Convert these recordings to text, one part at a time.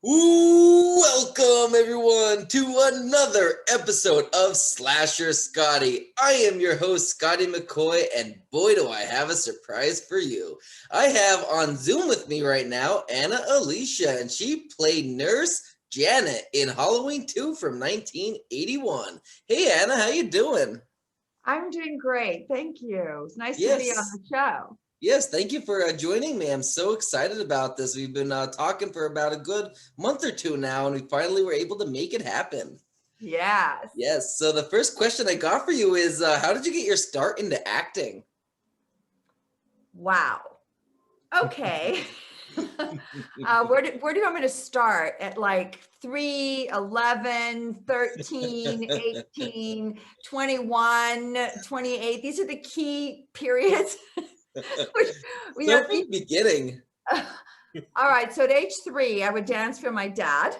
Welcome everyone to another episode of Slasher Scotty. I am your host Scotty McCoy, and boy do I have a surprise for you. I have on Zoom with me right now Ana Alicia, and she played Nurse Janet in Halloween 2 from 1981. Hey Ana, how you doing? I'm doing great. Thank you. It's nice to be on Yes. the show. Yes, thank you for joining me. I'm so excited about this. We've been talking for about a good month or two now, and we finally were able to make it happen. Yes. Yes. So the first question I got for you is, how did you get your start into acting? Wow. Okay. Where do you want me to start? At like 3, 11, 13, 18, 21, 28. These are the key periods. we So have from the beginning. All right. So at age 3, I would dance for my dad.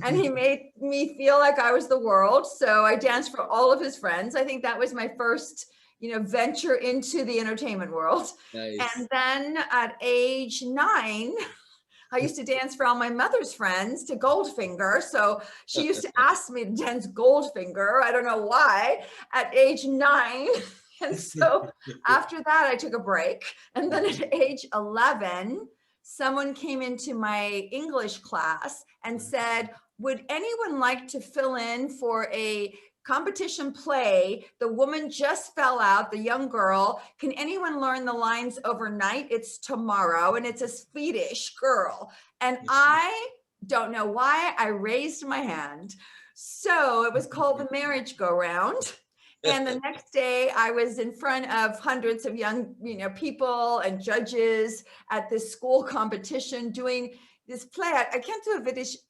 And he made me feel like I was the world. So I danced for all of his friends. I think that was my first, venture into the entertainment world. Nice. And then at age 9, I used to dance for all my mother's friends to Goldfinger. So she used to ask me to dance Goldfinger. I don't know why at age 9. And so after that, I took a break. And then at age 11, someone came into my English class and said, would anyone like to fill in for a competition play? The woman just fell out, the young girl. Can anyone learn the lines overnight? It's tomorrow, and it's a Swedish girl. And I don't know why I raised my hand. So it was called the marriage go round. And the next day I was in front of hundreds of young, people and judges at this school competition doing this play. I can't do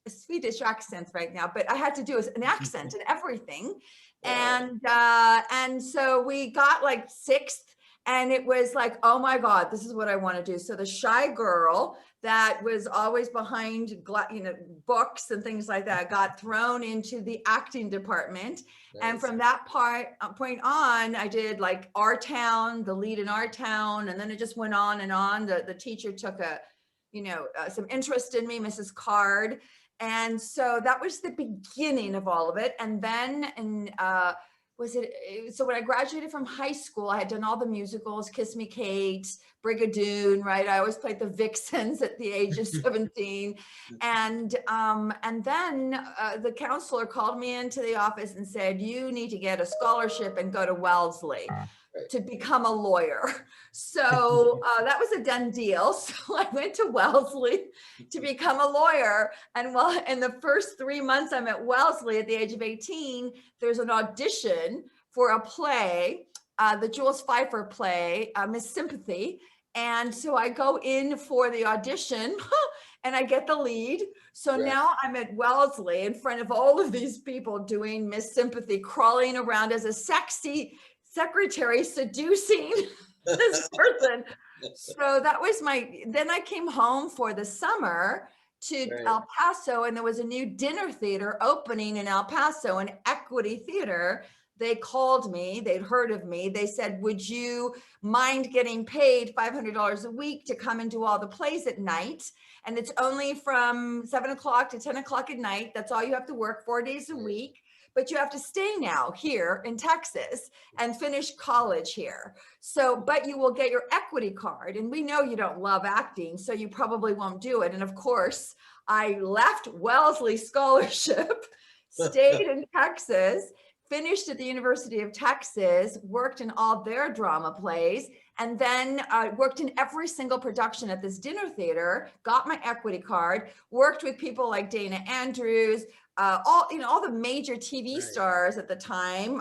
a Swedish accent right now, but I had to do an accent and everything. Wow. And so we got like sixth, and it was like, oh my God, this is what I want to do. So the shy girl that was always behind, books and things like that got thrown into the acting department. And Nice. from that point on, I did like Our Town, the lead in Our Town, and then it just went on and on. The teacher took some interest in me, Mrs. Card. And so that was the beginning of all of it. And then so when I graduated from high school, I had done all the musicals, Kiss Me Kate, Brigadoon, right? I always played the vixens at the age of 17. And then the counselor called me into the office and said, you need to get a scholarship and go to Wellesley Right. to become a lawyer. So that was a done deal. So I went to Wellesley to become a lawyer. And while in the first 3 months I'm at Wellesley at the age of 18, there's an audition for a play, the Jules Pfeiffer play, Miss Sympathy. And so I go in for the audition and I get the lead. So Right. now I'm at Wellesley in front of all of these people doing Miss Sympathy, crawling around as a sexy secretary seducing this person. So that was then I came home for the summer to Right. El Paso, and there was a new dinner theater opening in El Paso, an Equity Theater. They called me, they'd heard of me. They said, would you mind getting paid $500 a week to come and do all the plays at night? And it's only from 7 o'clock to 10 o'clock at night. That's all you have to work 4 days a week. But you have to stay now here in Texas and finish college here. So, but you will get your equity card. And we know you don't love acting, so you probably won't do it. And of course, I left Wellesley scholarship, stayed in Texas, finished at the University of Texas, worked in all their drama plays, and then worked in every single production at this dinner theater, got my equity card, worked with people like Dana Andrews, all the major TV Right. stars at the time,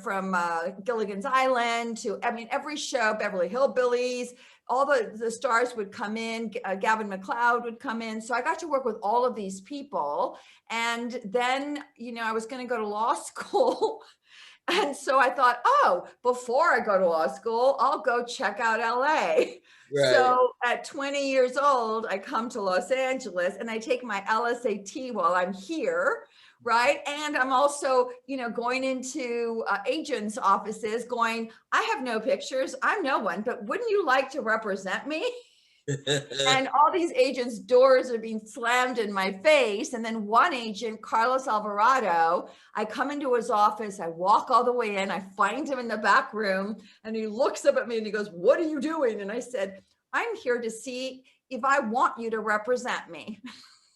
from Gilligan's Island to, every show, Beverly Hillbillies, all the stars would come in, Gavin MacLeod would come in. So I got to work with all of these people. And then, I was going to go to law school. And so I thought, oh, before I go to law school, I'll go check out LA. Right. So at 20 years old, I come to Los Angeles and I take my LSAT while I'm here. Right. And I'm also, going into agents' offices going, I have no pictures. I'm no one, but wouldn't you like to represent me? And all these agents' doors are being slammed in my face. And then one agent, Carlos Alvarado, I come into his office, I walk all the way in, I find him in the back room, and he looks up at me and he goes, "What are you doing?" And I said, "I'm here to see if I want you to represent me."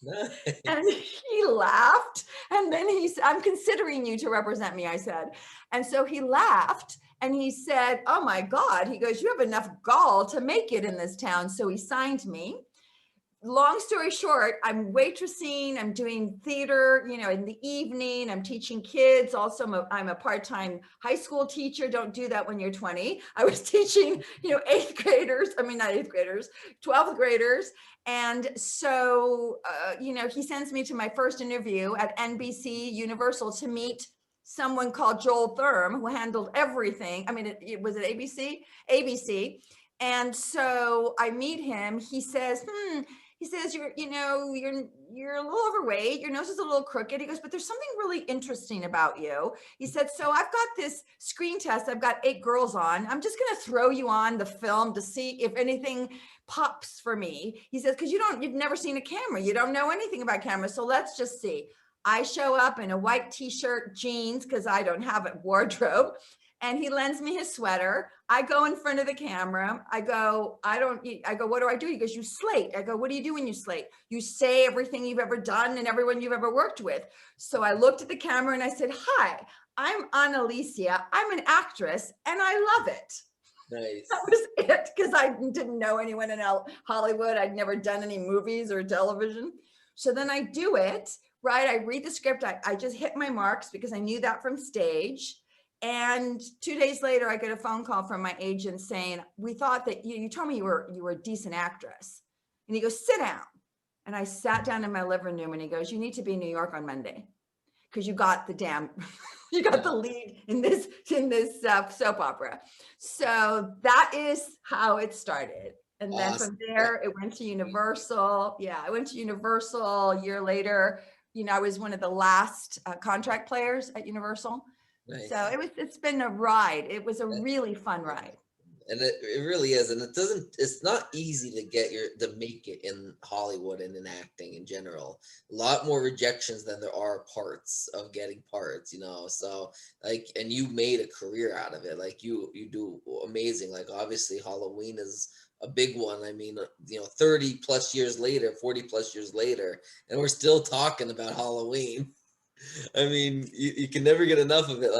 Nice. And he laughed. And then he said, "I'm considering you to represent me," I said. And so he laughed and he said, "Oh my God." He goes, "You have enough gall to make it in this town." So he signed me. Long story short, I'm waitressing, I'm doing theater, in the evening, I'm teaching kids. Also, I'm a part-time high school teacher. Don't do that when you're 20. I was teaching, eighth graders, not eighth graders, 12th graders. And so, he sends me to my first interview at NBC Universal to meet someone called Joel Thurm, who handled everything. It was at ABC? ABC. And so I meet him. He says, "You're a little overweight. Your nose is a little crooked." He goes, "But there's something really interesting about you." He said, "So I've got this screen test. I've got 8 girls on. I'm just going to throw you on the film to see if anything pops for me." He says, "Because you've never seen a camera. You don't know anything about cameras. So let's just see." I show up in a white t-shirt, jeans, because I don't have a wardrobe. And he lends me his sweater. I go in front of the camera. I go, "What do I do?" He goes, "You slate." I go, "What do you do when you slate?" "You say everything you've ever done and everyone you've ever worked with." So I looked at the camera and I said, "Hi, I'm Ana Alicia. I'm an actress and I love it." Nice. That was it, because I didn't know anyone in Hollywood. I'd never done any movies or television. So then I do it, right? I read the script. I just hit my marks because I knew that from stage. And 2 days later, I get a phone call from my agent saying, "We thought that you told me you were a decent actress." And he goes, "Sit down." And I sat down in my living room and he goes, "You need to be in New York on Monday because you got you got the lead in this soap opera." So that is how it started. And then Awesome. from there, it went to Universal. Yeah, I went to Universal a year later. I was one of the last contract players at Universal. Nice. So it's been a ride. It was a really fun ride. And it really is. And it's not easy to make it in Hollywood and in acting in general. A lot more rejections than there are parts of getting parts, so and you made a career out of it. Like you do amazing. Like obviously Halloween is a big one. 30 plus years later, 40 plus years later, and we're still talking about Halloween. You can never get enough of it.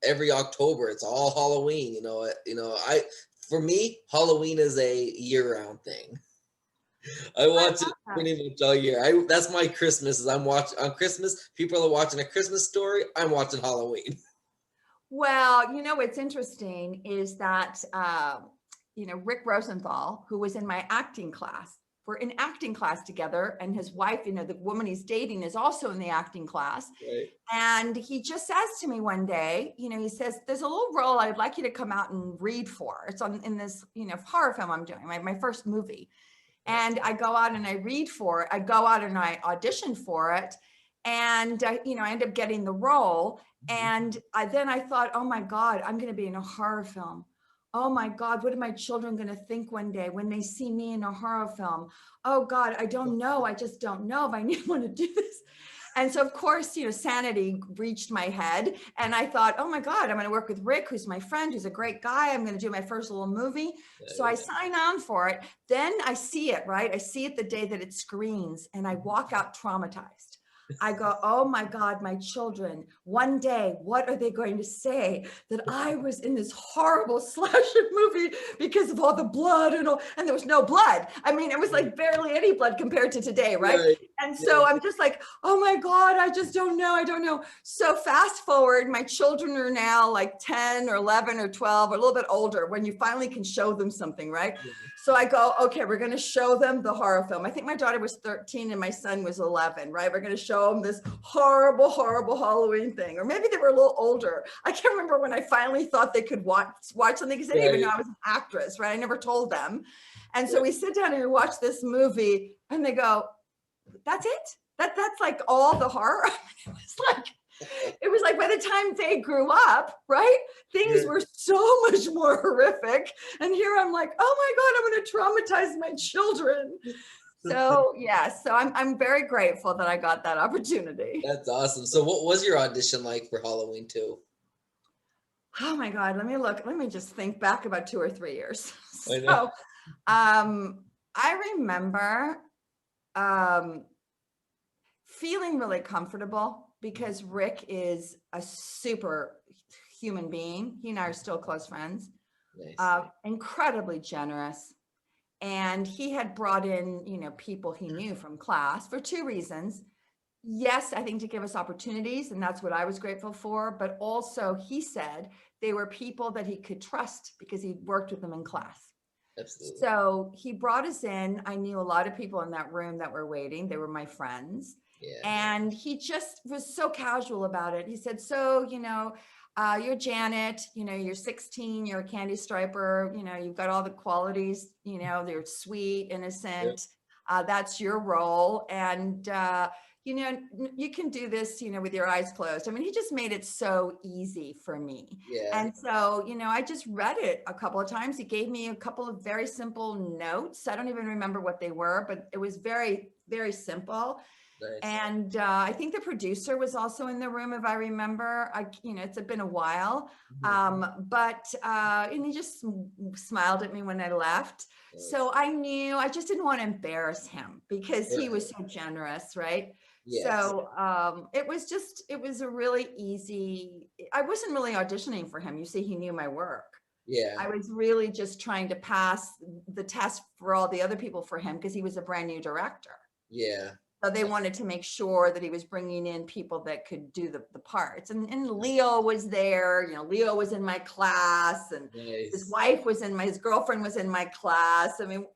Every October, it's all Halloween. For me, Halloween is a year-round thing. I watch it pretty much all year. That's my Christmas. Is I'm watching on Christmas. People are watching A Christmas Story. I'm watching Halloween. Well, what's interesting is that Rick Rosenthal, who was in my acting class. We're in acting class together, and his wife, the woman he's dating, is also in the acting class. Right. And he just says to me one day, he says, "There's a little role I'd like you to come out and read for. It's in this, horror film I'm doing, my first movie." And I go out and I read for it. I go out and I audition for it. And, I end up getting the role. And then I thought, "Oh my God, I'm going to be in a horror film. Oh my God, what are my children going to think one day when they see me in a horror film? Oh God, I don't know. I just don't know if I want to do this." And so of course, sanity reached my head, and I thought, "Oh my God, I'm going to work with Rick, who's my friend, who's a great guy. I'm going to do my first little movie." So I sign on for it. Then I see it, right? I see it the day that it screens, and I walk out traumatized. I go, "Oh my God, my children, one day, what are they going to say that I was in this horrible slasher movie because of all the blood and there was no blood." It was like barely any blood compared to today, right? And so I'm just like, "Oh my God, I just don't know. I don't know." So fast forward, my children are now like 10 or 11 or 12, or a little bit older when you finally can show them something, right? So I go, "Okay, we're going to show them the horror film." I think my daughter was 13 and my son was 11, right? We're going to show them this horrible, horrible Halloween thing. Or maybe they were a little older. I can't remember when I finally thought they could watch something, because they didn't even know I was an actress, right? I never told them. And so we sit down and we watch this movie and they go, "That's it? That's like all the horror?" It was like, It was like by the time they grew up, right? Things were so much more horrific. And here I'm like, oh my God, I'm going to traumatize my children. So yeah, so I'm very grateful that I got that opportunity. That's awesome. So what was your audition like for Halloween 2? Oh my God, let me look. Let me just think back about 2 or 3 years. I know. So I remember feeling really comfortable because Rick is a super human being. He and I are still close friends. Nice. Incredibly generous. And he had brought in, people he knew from class for 2 reasons. Yes, I think to give us opportunities, and that's what I was grateful for. But also, he said they were people that he could trust because he worked with them in class. Absolutely. So he brought us in. I knew a lot of people in that room that were waiting. They were my friends. Yeah. And he just was so casual about it. He said, so, you're Janet, you're 16, you're a candy striper, you've got all the qualities, they're sweet, innocent. That's your role. And, you can do this, with your eyes closed. I mean, he just made it so easy for me. Yeah. And so, I just read it a couple of times. He gave me a couple of very simple notes. I don't even remember what they were, but it was very, very simple. Nice. And I think the producer was also in the room, if I remember. It's been a while, and he just smiled at me when I left. Nice. So I knew I just didn't want to embarrass him because he was so generous, right? Yes. So it was a really easy. I wasn't really auditioning for him. You see, he knew my work. Yeah. I was really just trying to pass the test for all the other people for him because he was a brand new director. Yeah. So they wanted to make sure that he was bringing in people that could do the parts. And Leo was there, Leo was in my class, and nice. His girlfriend was in my class. I mean,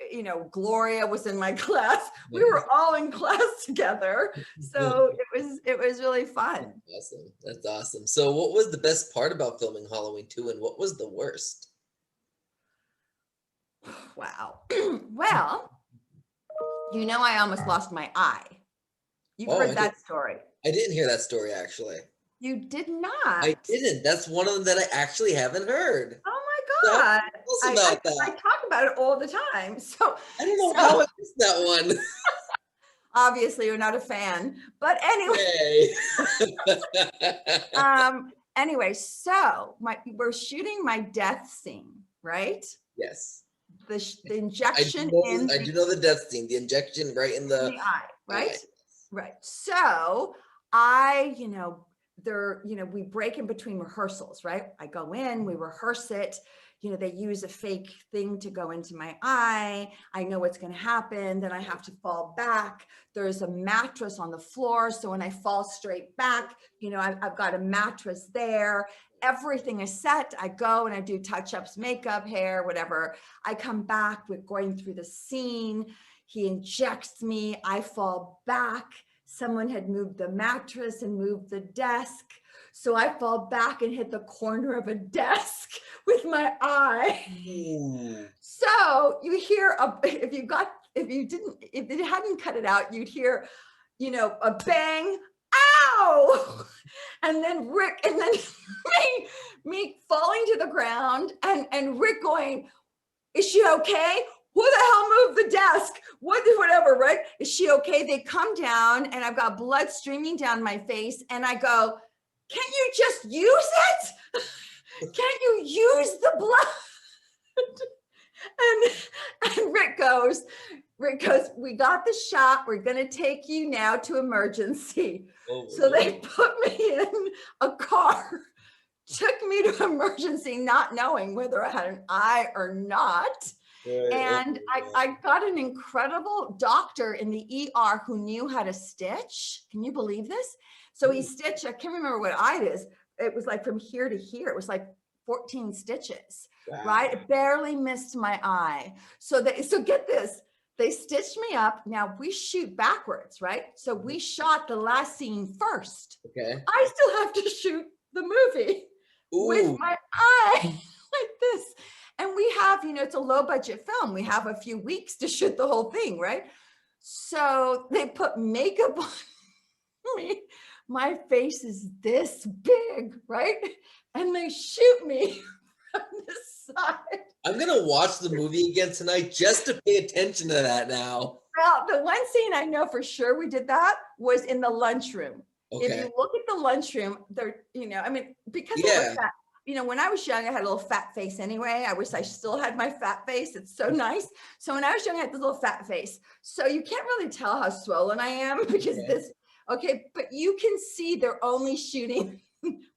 Gloria was in my class. We were all in class together. So it was really fun. Awesome. That's awesome. So what was the best part about filming Halloween 2 and what was the worst? Wow. Well, I almost lost my eye. You've heard that story. I didn't hear that story, actually. You did not? I didn't. That's one of them that I actually haven't heard. Oh my God. Tell us about that. I talk about it all the time. So I don't know how I missed that one. Obviously, you're not a fan. But anyway. Anyway, so we're shooting my death scene, right? Yes. The injection I do know the death scene, the injection right in the eye, right? Right. So I, we break in between rehearsals, right? I go in, we rehearse it. They use a fake thing to go into my eye. I know what's going to happen. Then I have to fall back. There's a mattress on the floor. So when I fall straight back, I've got a mattress there. Everything is set. I go and I do touch-ups, makeup, hair, whatever. I come back, we're going through the scene. He injects me. I fall back. Someone had moved the mattress and moved the desk. So I fall back and hit the corner of a desk with my eye. So you hear, if it hadn't cut it out, you'd hear, a bang, ow! And then me falling to the ground and Rick going, is she okay? Who the hell moved the desk? Whatever, right? Is she okay? They come down and I've got blood streaming down my face. And I go, can't you just use it? Can't you use the blood? And Rick goes, we got the shot. We're going to take you now to emergency. So they put me in a car, took me to emergency, not knowing whether I had an eye or not. Right. And I got an incredible doctor in the ER who knew how to stitch. Can you believe this? So he stitched, I can't remember what eye it is. It was like from here to here. It was like 14 stitches, wow. Right? It barely missed my eye. So get this, they stitched me up. Now we shoot backwards, right? So we shot the last scene first. Okay. I still have to shoot the movie with my eye like this. And we have, it's a low budget film. We have a few weeks to shoot the whole thing, right? So they put makeup on me. my face is this big, right? And they shoot me from the side. I'm gonna watch the movie again tonight just to pay attention to that now. Well, the one scene I know for sure we did that was in the lunchroom. If Okay. you look at the lunchroom, there, I mean, because I Yeah. was fat, when I was young, I had a little fat face anyway. I wish I still had my fat face. It's so nice. So when I was young, I had this little fat face. So you can't really tell how swollen I am because but you can see they're only shooting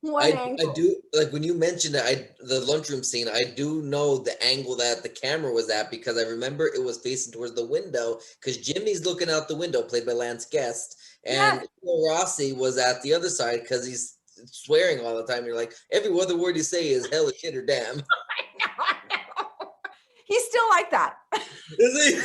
one angle. I do, like when you mentioned it, the lunchroom scene, I do know the angle that the camera was at because I remember it was facing towards the window because Jimmy's looking out the window, played by Lance Guest, and Rossi was at the other side because he's swearing all the time. You're like, every other word you say is hell, shit, or damn. I know. He's still like that. Is he?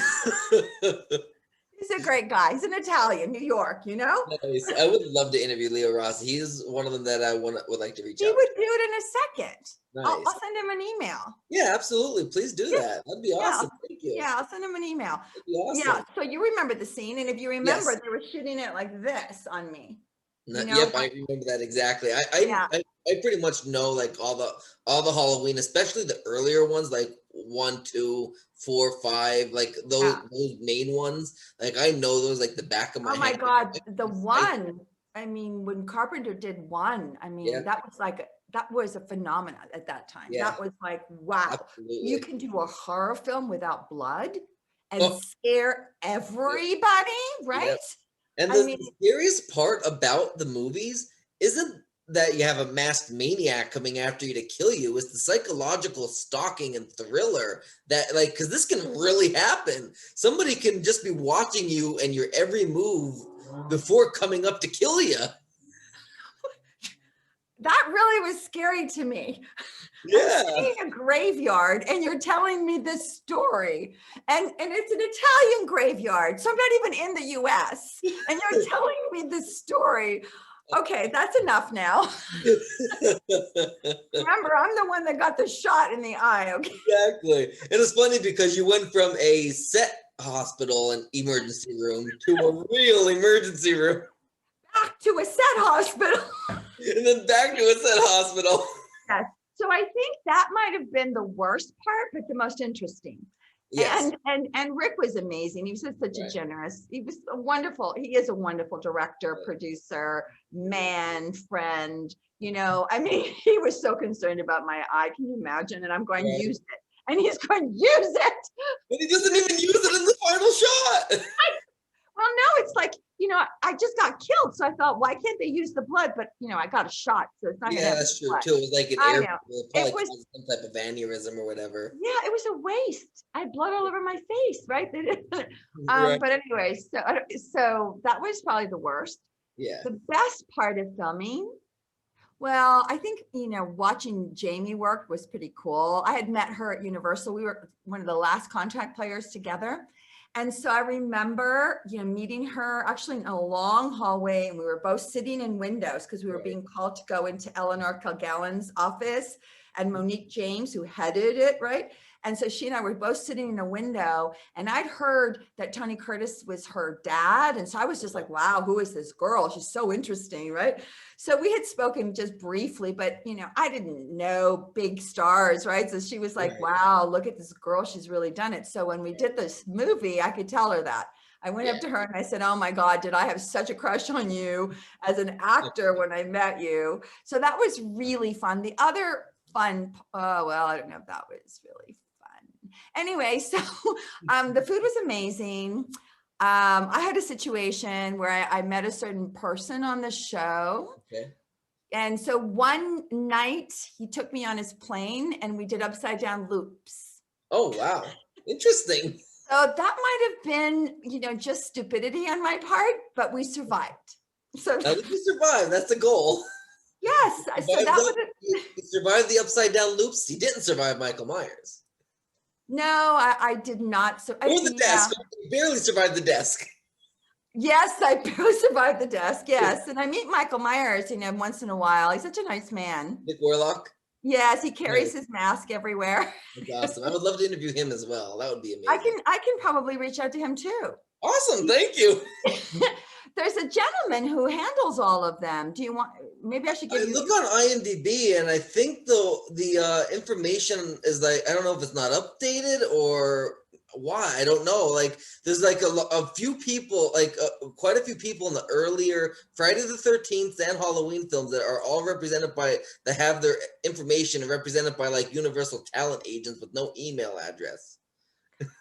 He's a great guy. He's an Italian, New York, Nice. I would love to interview Leo Rossi. He's one of them that I would like to reach out. He would do it in a second. Nice. I'll send him an email. Yeah, absolutely. Please do that. That'd be awesome. Thank you. Yeah, I'll send him an email. That'd be awesome. Yeah, so you remember the scene, and if you remember, they were shooting it like this on me. Yep, I remember that exactly. I pretty much know like all the Halloween, especially the earlier ones, like 1, 2, 4, 5, like those main ones. Like I know those like the back of my head. Oh my God, the one. I mean, when Carpenter did one, I mean, that was a phenomenon at that time. Yeah. That was like, wow, absolutely. You can do a horror film without blood and scare everybody, right? Yep. And the scariest part about the movies isn't that you have a masked maniac coming after you to kill you. It's the psychological stalking and thriller that, like, because this can really happen. Somebody can just be watching you and your every move before coming up to kill you. That really was scary to me. Yeah. I'm sitting in a graveyard and you're telling me this story, and it's an Italian graveyard, so I'm not even in the US, and you're telling me this story. Okay, that's enough now. Remember, I'm the one that got the shot in the eye. Okay. Exactly. And it's funny because you went from a set hospital and emergency room to a real emergency room. Back to a set hospital. And then back to a set hospital. Yes. So I think that might have been the worst part, but the most interesting. Yes. And Rick was amazing. He was just such a generous, he is a wonderful director, producer, man, friend, I mean, he was so concerned about my eye. Can you imagine? And I'm going to use it. And he's going to use it. But he doesn't even use it in the final shot. Well, no, it's like, I just got killed. So I thought, why can't they use the blood? But, I got a shot. So it's not going to have that's true blood. too. It was like an it was some type of aneurysm or whatever. Yeah, it was a waste. I had blood all over my face, right? But anyway, so that was probably the worst. Yeah. The best part of filming, well, I think, watching Jamie work was pretty cool. I had met her at Universal. We were one of the last contract players together. And so I remember, meeting her actually in a long hallway, and we were both sitting in windows because we were being called to go into Eleanor Kilgallen's office and Monique James, who headed it, right? And so she and I were both sitting in a window, and I'd heard that Tony Curtis was her dad. And so I was just like, wow, who is this girl? She's so interesting, right? So we had spoken just briefly, but, I didn't know big stars, right? So she was like, wow, look at this girl. She's really done it. So when we did this movie, I could tell her that. I went up to her and I said, oh my God, did I have such a crush on you as an actor when I met you? So that was really fun. The other fun, I don't know if that was really fun. Anyway, so the food was amazing. I had a situation where I met a certain person on the show. Okay. And so one night he took me on his plane and we did upside down loops. Oh, wow. Interesting. So that might have been, just stupidity on my part, but we survived. So at least you survived. That's the goal. Yes. So that was it. You survived the upside down loops. You didn't survive Michael Myers. No, I did not. Or the desk. You barely survived the desk. Yes, I barely survived the desk. Yes. And I meet Michael Myers, once in a while. He's such a nice man. Nick Warlock? Yes, he carries his mask everywhere. That's awesome. I would love to interview him as well. That would be amazing. I can probably reach out to him too. Awesome. Thank you. there's a gentleman who handles all of them. Do you want, maybe I should give I you. look on IMDb, and I think the information is like, I don't know if it's not updated or why. I don't know. Like, there's like a few people, like quite a few people in the earlier Friday the 13th and Halloween films that are all represented by, that have their information represented by like Universal talent agents with no email address.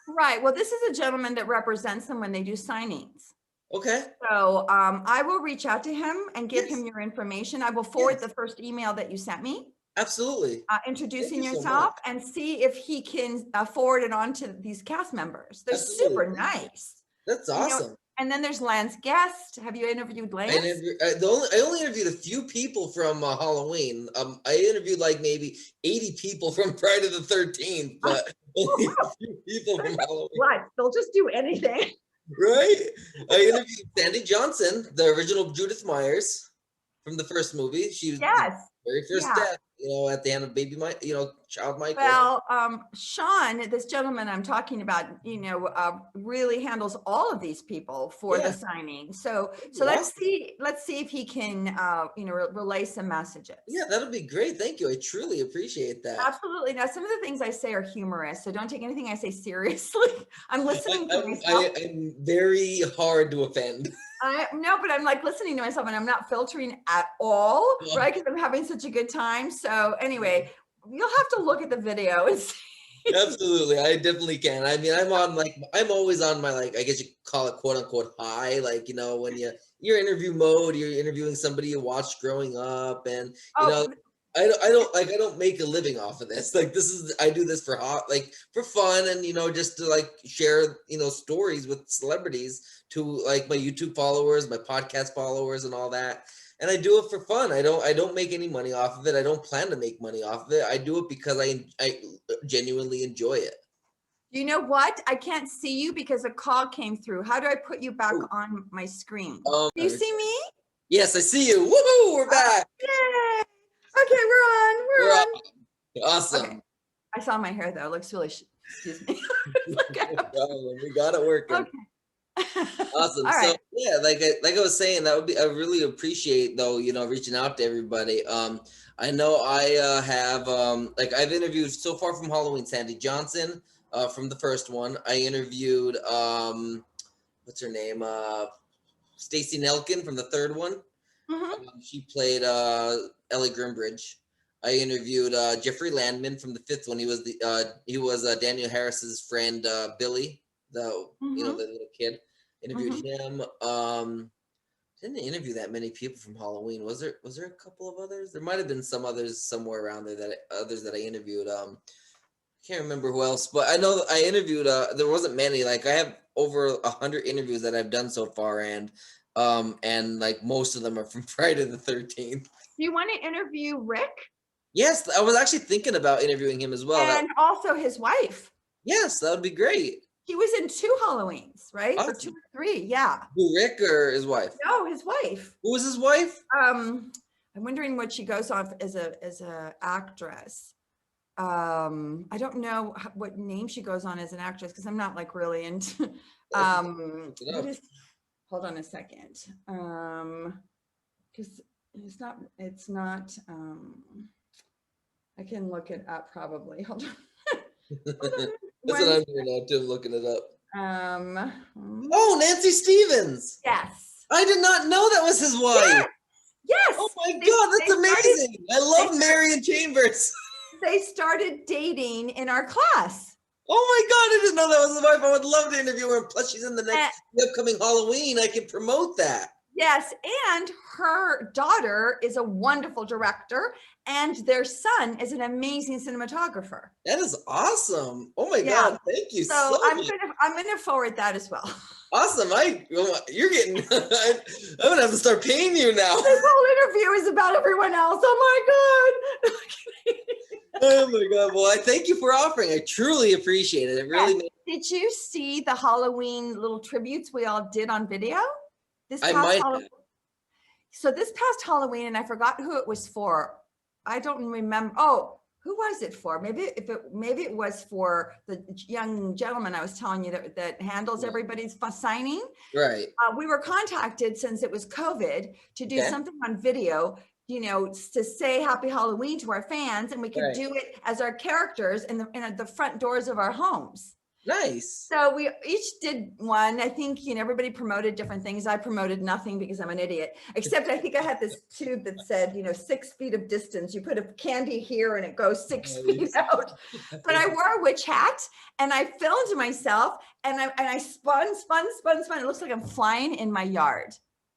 Right. Well, this is a gentleman that represents them when they do signings. Okay. So I will reach out to him and give Yes. him your information. I will forward Yes. the first email that you sent me, Absolutely. introducing you so yourself, much. and see if he can forward it on to these cast members. They're Absolutely. super nice. That's You know, awesome. and then there's Lance Guest. Have you interviewed Lance? I only interviewed a few people from Halloween. I interviewed like maybe 80 people from Friday the 13th, but only a few people from Halloween. Right. They'll just do anything. Right? I interviewed Sandy Johnson, the original Judith Myers from the first movie. She was the very first death, at the end of Child Michael. Well, Sean, this gentleman I'm talking about, really handles all of these people for the signing. So let's see if he can, relay some messages. Yeah, that'll be great. Thank you. I truly appreciate that. Absolutely. Now, some of the things I say are humorous, so don't take anything I say seriously. I'm listening to myself. I'm very hard to offend. No, but I'm like listening to myself and I'm not filtering at all, right? Because I'm having such a good time. So anyway, you'll have to look at the video and see. Absolutely. I definitely can. I mean, I'm always on my, I guess you call it quote unquote high, when you're interview mode, you're interviewing somebody you watched growing up, and I don't make a living off of this. I do this for for fun, and just to share stories with celebrities to my YouTube followers, my podcast followers, and all that. And I do it for fun. I don't make any money off of it. I don't plan to make money off of it. I do it because I genuinely enjoy it. You know what? I can't see you because a call came through. How do I put you back on my screen? Do you see me? Yes, I see you. Woohoo! We're back. Yay! Okay, we're on. Awesome. Okay. I saw my hair though. It looks really. Excuse me. We got it working. Okay. Awesome. All so right. Yeah, like I was saying, I really appreciate though, reaching out to everybody. I know I have I've interviewed so far from Halloween Sandy Johnson from the first one. I interviewed what's her name? Stacey Nelkin from the third one. Mm-hmm. She played Ellie Grimbridge. I interviewed Jeffrey Landman from the fifth one. He was Daniel Harris's friend Billy, the the little kid. Interviewed him. Didn't interview that many people from Halloween. Was there a couple of others? There might have been some others somewhere around there that I interviewed. Can't remember who else, but I know I interviewed. There wasn't many. I have over 100 interviews that I've done so far, and most of them are from Friday the 13th. Do you want to interview Rick? Yes, I was actually thinking about interviewing him as well. And also his wife. Yes, that would be great. He was in 2 Halloweens, right? Awesome. Or 2 or 3, yeah. Who, Rick or his wife? No, his wife. Who was his wife? I'm wondering what she goes on as a actress. I don't know what name she goes on as an actress because I'm not really into. Hold on a second. Because it's not. I can look it up probably. Hold on. That's what I'm doing now too, looking it up. Oh, Nancy Stevens. Yes. I did not know that was his wife. Yes. Oh my God, that's amazing. I love Marion Chambers. They started dating in our class. Oh my God, I didn't know that was his wife. I would love to interview her. Plus, she's in the upcoming Halloween. I can promote that. Yes, and her daughter is a wonderful director, and their son is an amazing cinematographer. That is awesome! Oh my God, thank you so much. I'm gonna forward that as well. Awesome! You're getting. I'm gonna have to start paying you now. This whole interview is about everyone else. Oh my God! Oh my God! Well, I thank you for offering. I truly appreciate it. It really. Did you see the Halloween little tributes we all did on video? So this past Halloween, and I forgot who it was for. I don't remember. Oh, who was it for? Maybe it was for the young gentleman I was telling you that handles everybody's signing. Right. We were contacted since it was COVID to do Okay. something on video, to say Happy Halloween to our fans, and we could Right. do it as our characters in the front doors of our homes. Nice. So we each did one. I think, everybody promoted different things. I promoted nothing because I'm an idiot, except I think I had this tube that said, 6 feet of distance. You put a candy here and it goes 6 feet out. But I wore a witch hat and I filmed myself and I spun. It looks like I'm flying in my yard.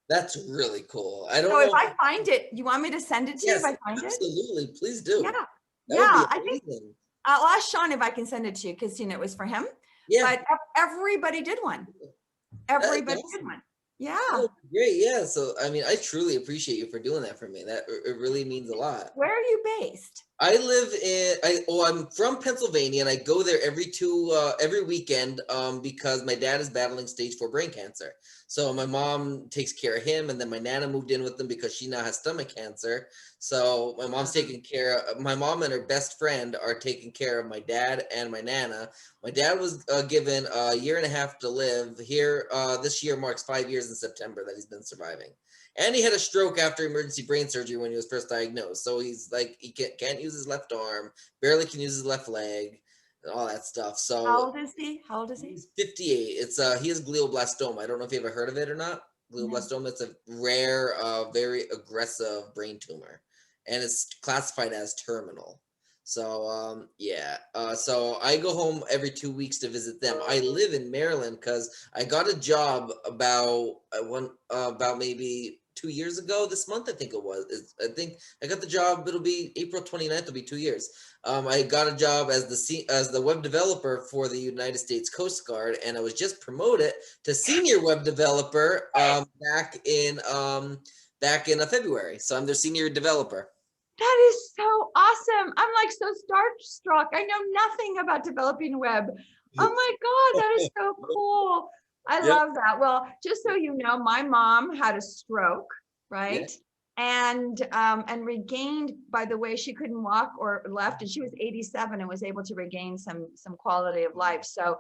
That's really cool. I don't So know. if I find it, you want me to send it to you if I find it? Absolutely. Please do. Yeah. That would be I think amazing. I'll ask Sean if I can send it to you because, it was for him. Yeah. But everybody did one. Everybody did one. Yeah. Oh, great. Yeah. So, I mean, I truly appreciate you for doing that for me. That it really means a lot. Where are you based? I live I'm from Pennsylvania and I go there every weekend because my dad is battling stage 4 brain cancer. So my mom takes care of him, and then my nana moved in with them because she now has stomach cancer. So my mom's my mom and her best friend are taking care of my dad and my nana. My dad was given a year and a half to live here. This year marks 5 years in September that he's been surviving. And he had a stroke after emergency brain surgery when he was first diagnosed. So he's like, he can't use his left arm, barely can use his left leg, and all that stuff. So How old is he? He's 58. It's he has glioblastoma. I don't know if you ever heard of it or not. Glioblastoma. It's a rare, very aggressive brain tumor, and it's classified as terminal. So so I go home every 2 weeks to visit them. I live in Maryland because I got a job about maybe 2 years ago this month. I think it was. I think I got the job. It'll be April 29th. It'll be 2 years. I got a job as the web developer for the United States Coast Guard, and I was just promoted to senior web developer back in February. So I'm their senior developer. That is so awesome. I'm like so starstruck. I know nothing about developing web. Oh my God, that is so cool. I love that. Well, just so you know, my mom had a stroke, right? And regained, by the way, she couldn't walk or left, and she was 87 and was able to regain some quality of life. So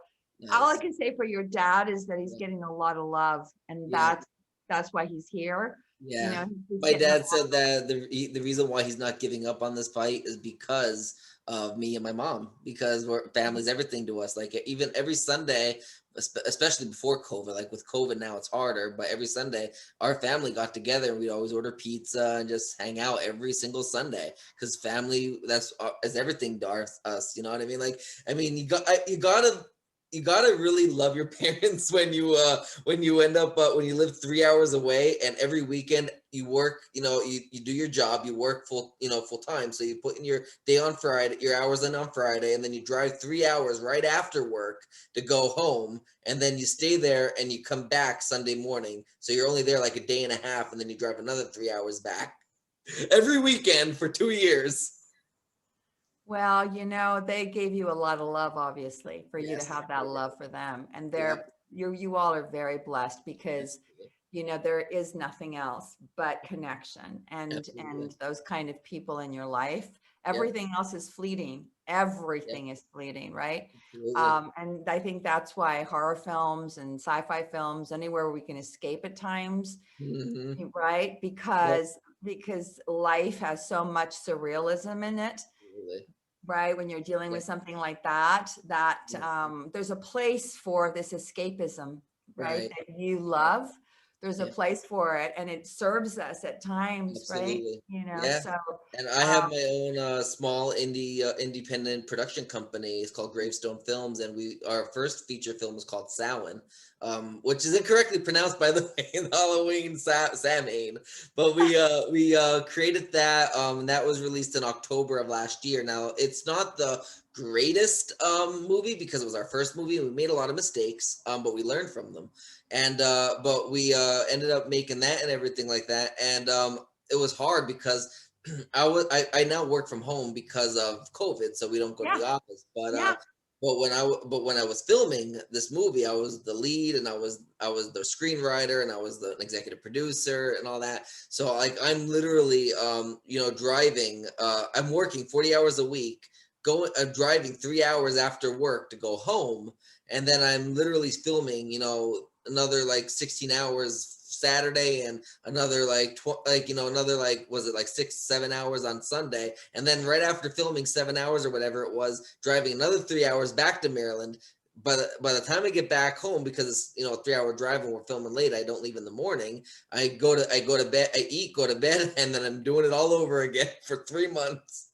all I can say for your dad is that he's getting a lot of love, and that's why he's here. Yeah, my dad said that the reason why he's not giving up on this fight is because of me and my mom, because family's everything to us. Like even every Sunday, especially before COVID, like with COVID now it's harder, but every Sunday our family got together and we'd always order pizza and just hang out every single Sunday because family is everything to us. You know what I mean? Like, I mean, you gotta really love your parents when you end up when you live 3 hours away, and every weekend you work, you do your job, you work full time. So you put in your day on Friday, your hours in on Friday, and then you drive 3 hours right after work to go home, and then you stay there and you come back Sunday morning. So you're only there like a day and a half, and then you drive another 3 hours back every weekend for 2 years. Well, they gave you a lot of love, obviously, for you to have that love for them. And you all are very blessed because, there is nothing else but connection and those kind of people in your life. Everything else is fleeting. Everything is fleeting, right? And I think that's why horror films and sci-fi films, anywhere where we can escape at times, right? Because life has so much surrealism in it. Right, when you're dealing with something like that there's a place for this escapism, right? That you love. There's a place for it, and it serves us at times. Absolutely. Right? So and I have my own small independent production company. It's called Gravestone Films, and our first feature film is called Samhain, which is incorrectly pronounced, by the way, in Halloween, Samhain. But we created that. That was released in October of last year. Now it's not the greatest movie because it was our first movie and we made a lot of mistakes, but we learned from them. And but we ended up making that and everything like that. And it was hard because I now work from home because of COVID, so we don't go to the office. But but when I was filming this movie, I was the lead, and I was the screenwriter, and I was the executive producer and all that. So like I'm literally driving. I'm working 40 hours a week, driving 3 hours after work to go home, and then I'm literally filming. Another like 16 hours Saturday, and another another was it like 6-7 hours on Sunday, and then right after filming 7 hours or whatever it was, driving another 3 hours back to Maryland. But by the time I get back home, because it's a 3 hour drive and we're filming late, I don't leave in the morning. I go to bed, I eat, go to bed, and then I'm doing it all over again for 3 months.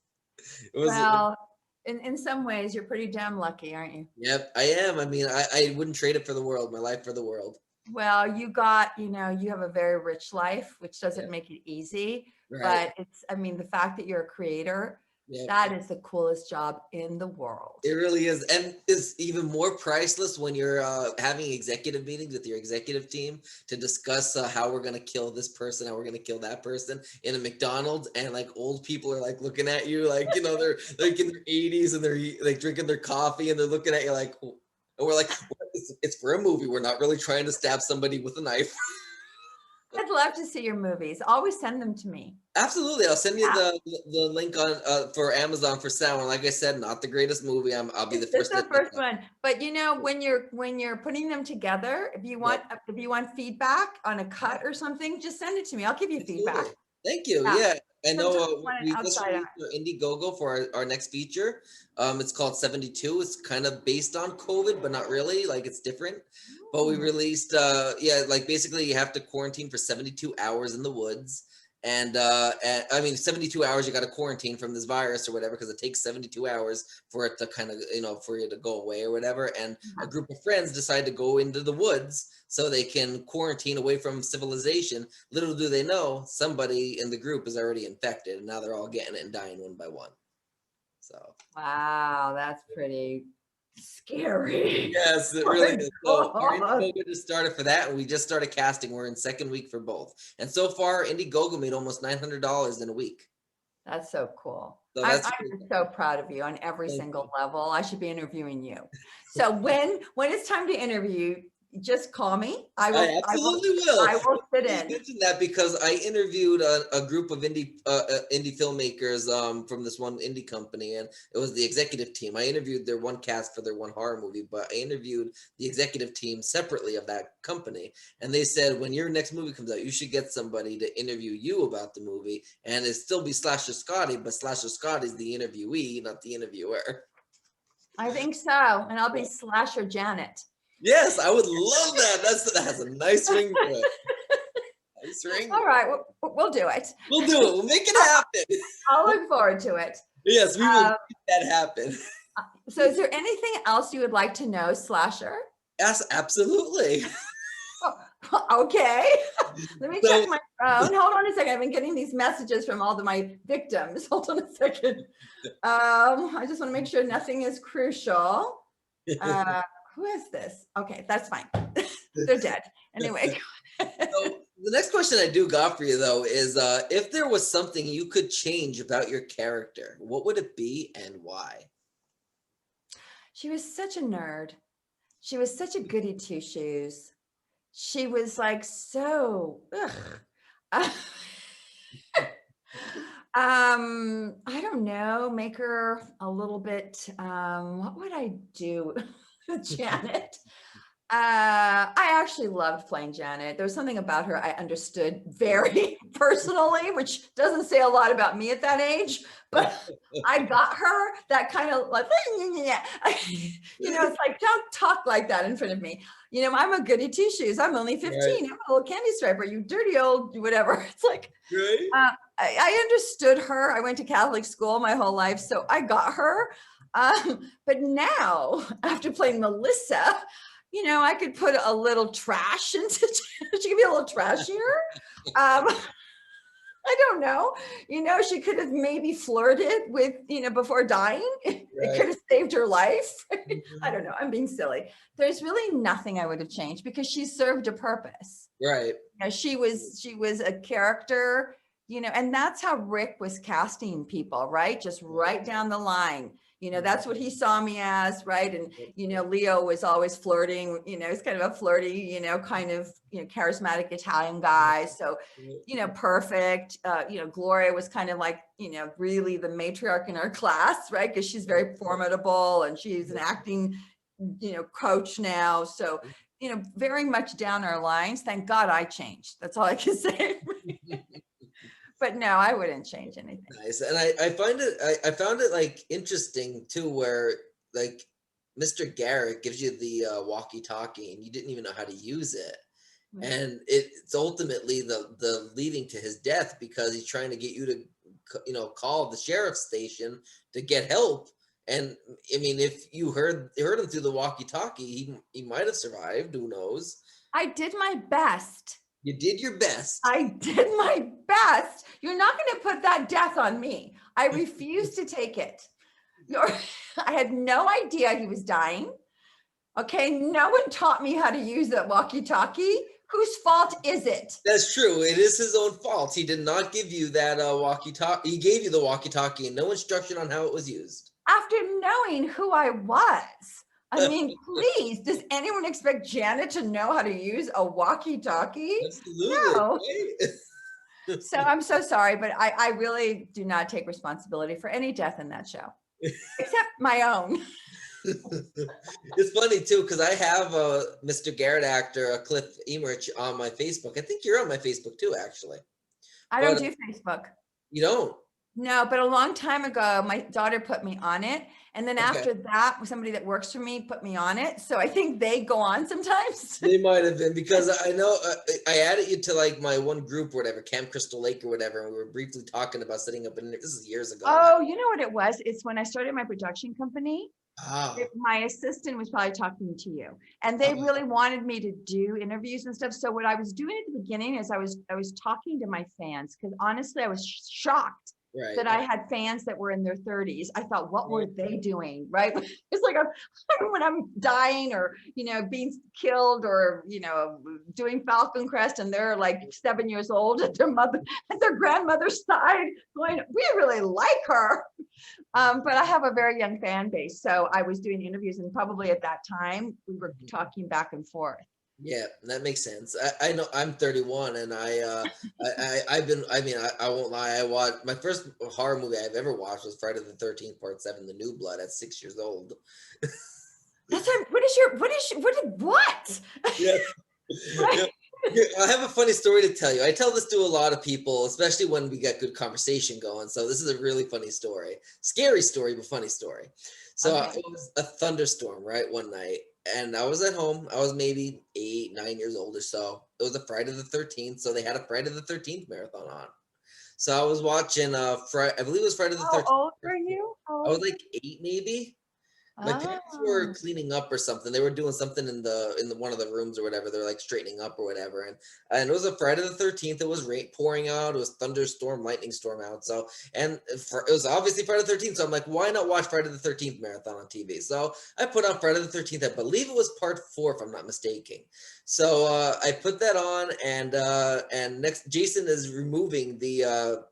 It was Well, in some ways, you're pretty damn lucky, aren't you? Yep, I am. I mean, I wouldn't trade it for the world, my life for the world. Well, you have a very rich life, which doesn't make it easy, Right. but I mean, the fact that you're a creator, Yeah. that is the coolest job in the world. It really is. And it's even more priceless when you're having executive meetings with your executive team to discuss how we're going to kill this person, how we're going to kill that person in a McDonald's. And like old people are like looking at you like, they're like in their 80s, and they're like drinking their coffee, and they're looking at you like, and we're like, it's for a movie. We're not really trying to stab somebody with a knife. I'd love to see your movies. Always send them to me. Absolutely, I'll send you the link on for Amazon for Sound. Like I said, not the greatest movie. I'll be the It's first. the first one, but when you're putting them together, if you want feedback on a cut or something, just send it to me. I'll give you feedback. Thank you. Yeah. Yeah, I know we just outside released our Indiegogo for our next feature. It's called 72. It's kind of based on COVID, but not really. Like it's different. But we released like basically you have to quarantine for 72 hours in the woods. And I mean 72 hours you got to quarantine from this virus or whatever, because it takes 72 hours for it to kind of for you to go away or whatever. And a group of friends decide to go into the woods so they can quarantine away from civilization. Little do they know, somebody in the group is already infected, and now they're all getting it and dying one by one. So wow, that's pretty scary. yes, it really is. So our Indiegogo just started for that, and we just started casting. We're in second week for both, and so far Indiegogo made almost $900 in a week. That's so cool. So I'm so proud of you on every single level. I should be interviewing you. So when it's time to interview, just call me. I absolutely will. I will sit in. I mentioned that because I interviewed a group of indie filmmakers from this one indie company, and it was the executive team. I interviewed their one cast for their one horror movie, but I interviewed the executive team separately of that company, and they said when your next movie comes out, you should get somebody to interview you about the movie, and it still be Slasher Scotty, but Slasher Scotty's the interviewee, not the interviewer. I think so, and I'll be Slasher Janet. Yes, I would love that. That has a nice ring to it. Nice ring. All right, we'll do it. We'll do it. We'll make it happen. I'll look forward to it. Yes, we will make that happen. So is there anything else you would like to know, Slasher? Yes, absolutely. Okay. Let me check my phone. Hold on a second. I've been getting these messages from all my victims. Hold on a second. I just want to make sure nothing is crucial. Who is this? Okay, that's fine. They're dead. Anyway. So the next question I do got for you, though, is if there was something you could change about your character, what would it be and why? She was such a nerd. She was such a goody two-shoes. She was like so, I don't know, make her a little bit, what would I do with Janet? I actually loved playing Janet. There was something about her I understood very personally, which doesn't say a lot about me at that age, but I got her that kind of like, it's like, don't talk like that in front of me. I'm a goody two shoes. I'm only 15. Right. I'm a little candy striper, you dirty old whatever. It's like, right. I understood her. I went to Catholic school my whole life, so I got her. But now, after playing Melissa, I could put a little trash into, she could be a little trashier. I don't know. She could have maybe flirted with, before dying. Right. It could have saved her life. I don't know. I'm being silly. There's really nothing I would have changed because she served a purpose. Right. She was a character, and that's how Rick was casting people, right? Just right down the line. That's what he saw me as, right? And, Leo was always flirting, he's kind of a flirty, kind of, charismatic Italian guy. So, perfect. Gloria was kind of like, really the matriarch in our class, right? Because she's very formidable and she's an acting, coach now. So, very much down our lines. Thank God I changed. That's all I can say. But no, I wouldn't change anything. Nice. And I find it, I found it like interesting too, where like Mr. Garrett gives you the walkie-talkie and you didn't even know how to use it. Right. And it's ultimately the leading to his death because he's trying to get you to, call the sheriff's station to get help. And I mean, if you heard him through the walkie-talkie, he might have survived. Who knows? I did my best. You did your best. I did my best. You're not going to put that death on me. I refuse to take it. I had no idea he was dying. Okay. No one taught me how to use that walkie-talkie. Whose fault is it? That's true. It is his own fault. He did not give you that walkie-talkie. He gave you the walkie-talkie and no instruction on how it was used. After knowing who I was. I mean, please, does anyone expect Janet to know how to use a walkie-talkie? Absolutely. No. So I'm so sorry, but I really do not take responsibility for any death in that show, except my own. It's funny too, because I have a Mr. Garrett actor, Cliff Emerich, on my Facebook. I think you're on my Facebook too, actually. I don't do Facebook. You don't? No, but a long time ago, my daughter put me on it. And then after that, somebody that works for me put me on it. So I think they go on sometimes. They might have been, because I know I added you to like my one group or whatever, Camp Crystal Lake or whatever. And we were briefly talking about setting up, this is years ago. Oh, you know what it was? It's when I started my production company. Oh. My assistant was probably talking to you, and they really wanted me to do interviews and stuff. So what I was doing at the beginning is I was talking to my fans, because honestly, I was shocked that I had fans that were in their 30s. I thought, what were they doing? Right? It's like when I'm dying or, being killed or, doing Falcon Crest and they're like 7 years old at their grandmother's side going, we really like her. But I have a very young fan base. So I was doing interviews, and probably at that time we were talking back and forth. Yeah, that makes sense. I know I'm 31 and I won't lie. I watched my first horror movie I've ever watched was Friday the 13th Part 7, The New Blood, at 6 years old. What? Yeah. Right. Yeah, I have a funny story to tell you. I tell this to a lot of people, especially when we get good conversation going. So this is a really funny story. Scary story, but funny story. So it was a thunderstorm, right, one night. And I was at home. I was maybe 8, 9 years old or so. It was a Friday the 13th. So they had a Friday the 13th marathon on. So I was watching, I believe it was Friday the 13th. How old were you? I was like 8 maybe. My parents were cleaning up or something. They were doing something in the one of the rooms or whatever. They're like straightening up or whatever. And it was a Friday the 13th. It was rain pouring out. It was thunderstorm, lightning storm out. So, and it was obviously Friday the 13th. So I'm like, why not watch Friday the 13th marathon on TV? So I put on Friday the 13th. I believe it was part 4, if I'm not mistaken. So I put that on, and next Jason is removing the